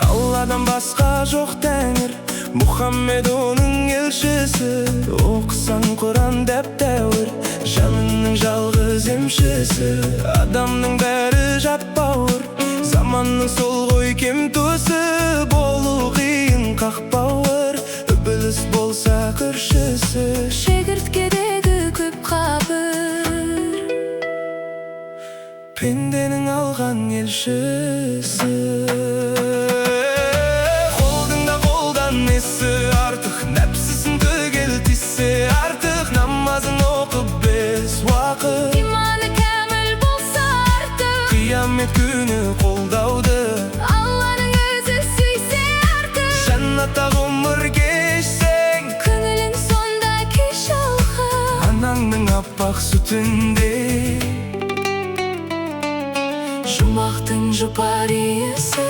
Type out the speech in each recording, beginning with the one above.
Алладан басқа жоқ тәңір, Мұхаммед оның елшісі. Оқысаң Құран дәп-дәуір, жаныңның жалғыз емшісі. Адамның бәрі жат-бауыр, заманның сол ғой кем туысы. Болу қиын қақпауыр, үбіліс болса көршісі. Шегірткедегі көп қабір, пенденің алған елшісі. Артық нәпсісін түгел тисе артық, намазын оқып 5 уақыт, иманы кәміл болса артық, қиямет күні қолдауды Алланың өзі сүйсе артық. Жаннатта ғұмыр кешсең, Көңілің сонда кеш алға, анаңның аппақ сүтіндей, жұмақтың жұпар иісі.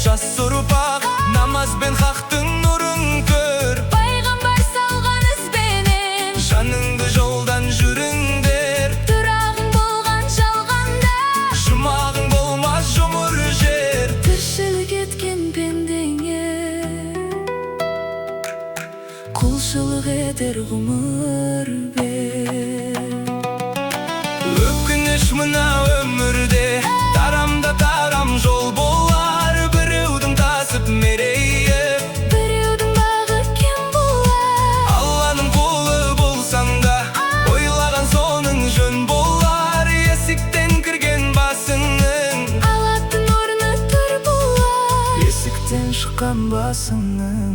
Жас ұрпақ намазбен хақтың нұрын көр, Пайғамбар салған ізбенен жаныңды жолдан жүріңдер. тұрағың болған жалғанда, Жұмағың болмас жұмыр жер. тіршілік еткен пендеңе құлшылық етер ғұмыр бер. Өкініш мына өмірде тарамда тарам жол болар. Мерейі, біреудің бағы кем болар. Алланың қолы болсаң да, ойлаған соның жөн болар. Есіктен кірген басыңның, Алатын орны түр болар. есіктен шыққан басыңның,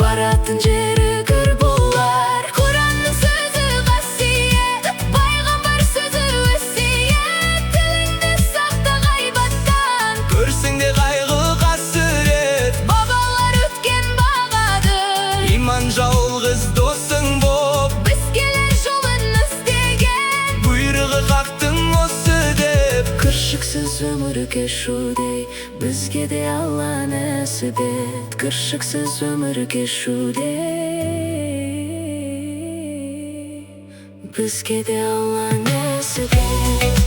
баратын жері кір болар. Құранның сөзі қасиет, пайғамбар сөзі өсиет. Тіліңді сақта ғайбаттан, көрсең де қайғы қасірет. бабалар өткен бағады, Иман жалғыз досың боп, біз келер жолын іздеген. бұйрығы хақтың осы деп. Кіршіксіз өмір кешуде, бізге де Алла нәсіп ет. Кіршіксіз өмір кешуде, бізге де Алла нәсіп ет.